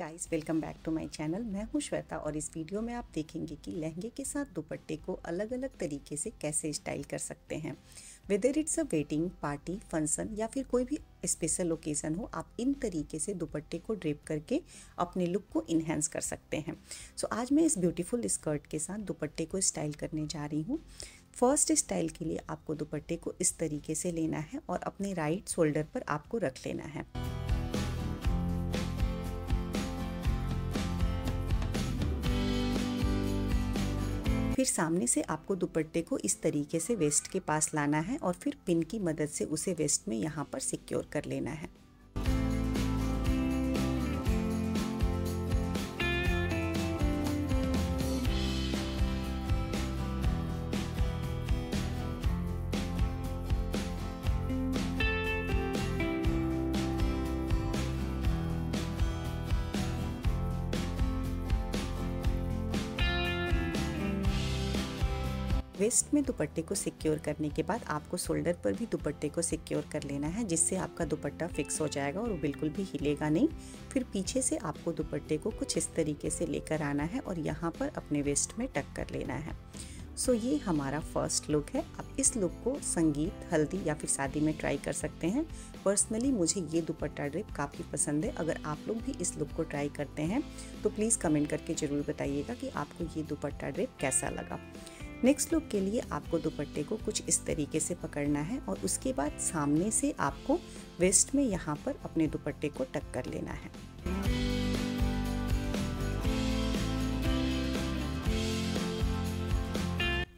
Guys, welcome back to my channel. मैं हूं श्वेता और इस वीडियो में आप देखेंगे कि लहंगे के साथ दुपट्टे को अलग अलग तरीके से कैसे स्टाइल कर सकते हैं। Whether it's a wedding, party, function या फिर कोई भी स्पेशल ओकेज़न हो, आप इन तरीके से दुपट्टे को ड्रेप करके अपने लुक को इन्हेंस कर सकते हैं। सो आज मैं इस ब्यूटीफुल स्कर्ट के साथ दुपट्टे को स्टाइल करने जा रही हूँ। फर्स्ट स्टाइल के लिए आपको दुपट्टे को इस तरीके से लेना है और अपने राइट शोल्डर पर आपको रख लेना है। फिर सामने से आपको दुपट्टे को इस तरीके से वेस्ट के पास लाना है और फिर पिन की मदद से उसे वेस्ट में यहाँ पर सिक्योर कर लेना है। वेस्ट में दुपट्टे को सिक्योर करने के बाद आपको शोल्डर पर भी दुपट्टे को सिक्योर कर लेना है, जिससे आपका दुपट्टा फिक्स हो जाएगा और वो बिल्कुल भी हिलेगा नहीं। फिर पीछे से आपको दुपट्टे को कुछ इस तरीके से लेकर आना है और यहाँ पर अपने वेस्ट में टक कर लेना है। सो ये हमारा फर्स्ट लुक है। आप इस लुक को संगीत, हल्दी या फिर शादी में ट्राई कर सकते हैं। पर्सनली मुझे ये दुपट्टा ड्रेप काफ़ी पसंद है। अगर आप लोग भी इस लुक को ट्राई करते हैं तो प्लीज़ कमेंट करके ज़रूर बताइएगा कि आपको ये दुपट्टा ड्रेप कैसा लगा। नेक्स्ट लुक के लिए आपको दुपट्टे को कुछ इस तरीके से पकड़ना है और उसके बाद सामने से आपको वेस्ट में यहाँ पर अपने दुपट्टे को टक कर लेना है।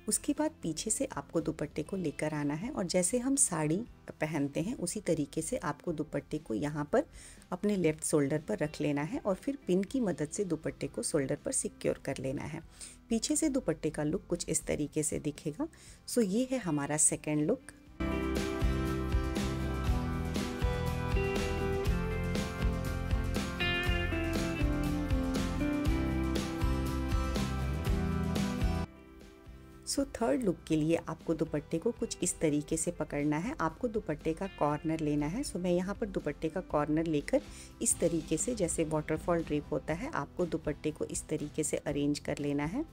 उसके बाद पीछे से आपको दुपट्टे को लेकर आना है और जैसे हम साड़ी पहनते हैं उसी तरीके से आपको दुपट्टे को यहाँ पर अपने लेफ्ट शोल्डर पर रख लेना है और फिर पिन की मदद से दुपट्टे को शोल्डर पर सिक्योर कर लेना है। पीछे से दुपट्टे का लुक कुछ इस तरीके से दिखेगा। सो ये है हमारा second look. So third look के लिए आपको दुपट्टे को कुछ इस तरीके से पकड़ना है। आपको दुपट्टे का कॉर्नर लेना है। सो मैं यहाँ पर दुपट्टे का कॉर्नर लेकर इस तरीके से, जैसे वाटरफॉल ड्रेप होता है, आपको दुपट्टे को इस तरीके से अरेंज कर लेना है।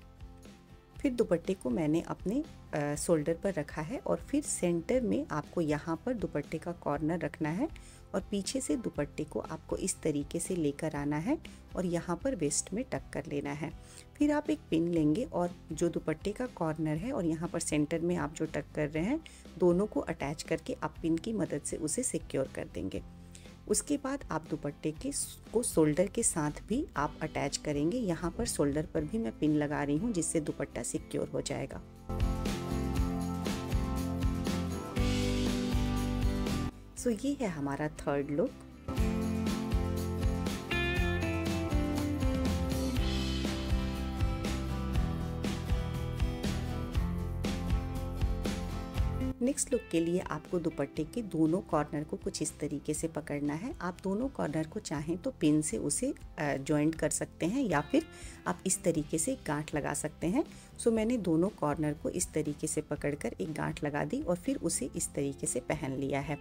फिर दुपट्टे को मैंने अपने शोल्डर पर रखा है और फिर सेंटर में आपको यहाँ पर दुपट्टे का कॉर्नर रखना है और पीछे से दुपट्टे को आपको इस तरीके से लेकर आना है और यहाँ पर वेस्ट में टक कर लेना है। फिर आप एक पिन लेंगे और जो दुपट्टे का कॉर्नर है और यहाँ पर सेंटर में आप जो टक कर रहे हैं, दोनों को अटैच करके आप पिन की मदद से उसे सिक्योर कर देंगे। उसके बाद आप दुपट्टे को शोल्डर के साथ भी आप अटैच करेंगे। यहाँ पर शोल्डर पर भी मैं पिन लगा रही हूँ, जिससे दुपट्टा सिक्योर हो जाएगा। सो ये है हमारा थर्ड लुक। नेक्स्ट लुक के लिए आपको दुपट्टे के दोनों कॉर्नर को कुछ इस तरीके से पकड़ना है। आप दोनों कॉर्नर को चाहें तो पिन से उसे जॉइंट कर सकते हैं या फिर आप इस तरीके से गांठ लगा सकते हैं। सो मैंने दोनों कॉर्नर को इस तरीके से पकड़कर एक गांठ लगा दी और फिर उसे इस तरीके से पहन लिया है।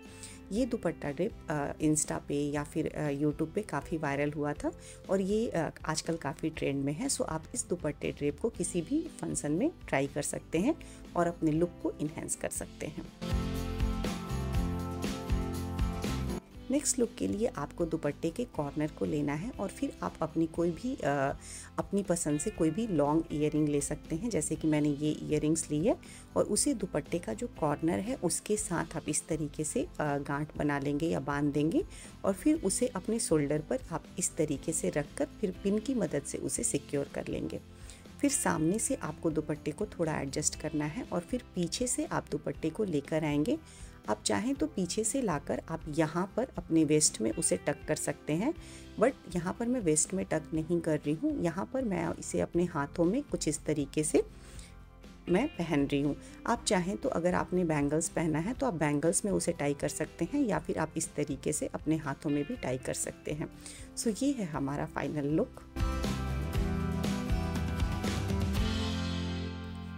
ये दुपट्टा ड्रेप इंस्टा पे या फिर यूट्यूब पे काफ़ी वायरल हुआ था और ये आजकल काफ़ी ट्रेंड में है। सो आप इस दुपट्टे ड्रेप को किसी भी फंक्शन में ट्राई कर सकते हैं और अपने लुक को इन्हेंस कर सकते हैं। नेक्स्ट लुक के लिए आपको दुपट्टे के कॉर्नर को लेना है और फिर आप अपनी कोई भी अपनी पसंद से कोई भी लॉन्ग ईयरिंग ले सकते हैं। जैसे कि मैंने ये ईयरिंग्स ली है और उसे दुपट्टे का जो कॉर्नर है उसके साथ आप इस तरीके से गांठ बना लेंगे या बांध देंगे और फिर उसे अपने शोल्डर पर आप इस तरीके से रखकर फिर पिन की मदद से उसे सिक्योर कर लेंगे। फिर सामने से आपको दुपट्टे को थोड़ा एडजस्ट करना है और फिर पीछे से आप दुपट्टे को लेकर आएंगे। आप चाहें तो पीछे से लाकर आप यहाँ पर अपने वेस्ट में उसे टक कर सकते हैं, बट यहाँ पर मैं वेस्ट में टक नहीं कर रही हूँ। यहाँ पर मैं इसे अपने हाथों में कुछ इस तरीके से मैं पहन रही हूँ। आप चाहें तो अगर आपने बैंगल्स पहना है तो आप बैंगल्स में उसे टाई कर सकते हैं या फिर आप इस तरीके से अपने हाथों में भी टाई कर सकते हैं। सो ये है हमारा फाइनल लुक।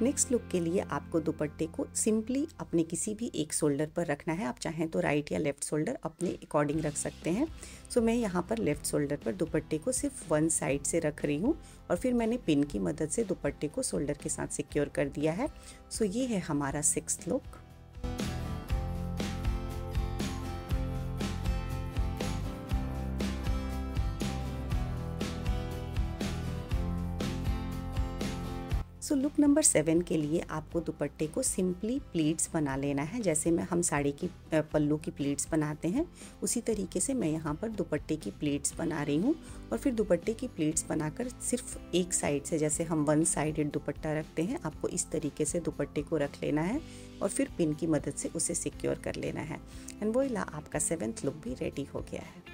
नेक्स्ट लुक के लिए आपको दुपट्टे को सिंपली अपने किसी भी एक शोल्डर पर रखना है। आप चाहें तो राइट या लेफ़्ट शोल्डर अपने अकॉर्डिंग रख सकते हैं। सो मैं यहाँ पर लेफ़्ट शोल्डर पर दुपट्टे को सिर्फ वन साइड से रख रही हूँ और फिर मैंने पिन की मदद से दुपट्टे को शोल्डर के साथ सिक्योर कर दिया है। सो ये है हमारा 6th look. So look number 7 के लिए आपको दुपट्टे को सिंपली प्लीट्स बना लेना है। जैसे हम साड़ी की पल्लू की प्लीट्स बनाते हैं, उसी तरीके से मैं यहाँ पर दुपट्टे की प्लीट्स बना रही हूँ। और फिर दुपट्टे की प्लीट्स बनाकर सिर्फ एक साइड से, जैसे हम वन साइडेड दुपट्टा रखते हैं, आपको इस तरीके से दुपट्टे को रख लेना है और फिर पिन की मदद से उसे सिक्योर कर लेना है। एंड वोइला, आपका 7th लुक भी रेडी हो गया है।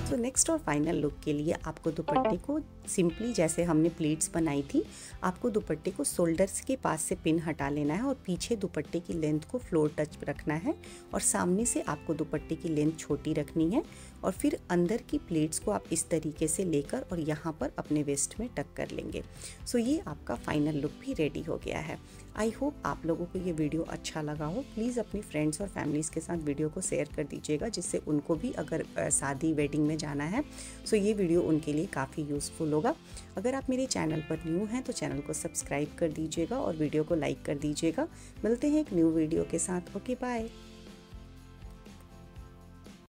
तो नेक्स्ट और फाइनल लुक के लिए आपको दुपट्टे को सिंपली, जैसे हमने प्लीट्स बनाई थी, आपको दुपट्टे को शोल्डर्स के पास से पिन हटा लेना है और पीछे दुपट्टे की लेंथ को फ्लोर टच रखना है और सामने से आपको दुपट्टे की लेंथ छोटी रखनी है। और फिर अंदर की प्लीट्स को आप इस तरीके से लेकर और यहाँ पर अपने वेस्ट में टक कर लेंगे। सो ये आपका फाइनल लुक भी रेडी हो गया है। आई होप आप लोगों को ये वीडियो अच्छा लगा हो। प्लीज़ अपनी फ्रेंड्स और फैमिलीज़ के साथ वीडियो को शेयर कर दीजिएगा, जिससे उनको भी अगर शादी वेडिंग में जाना है सो ये वीडियो उनके लिए काफ़ी यूज़फुल होगा। अगर आप मेरे चैनल पर न्यू हैं तो चैनल को सब्सक्राइब कर दीजिएगा और वीडियो को लाइक कर दीजिएगा। मिलते हैं एक न्यू वीडियो के साथ। Okay, bye.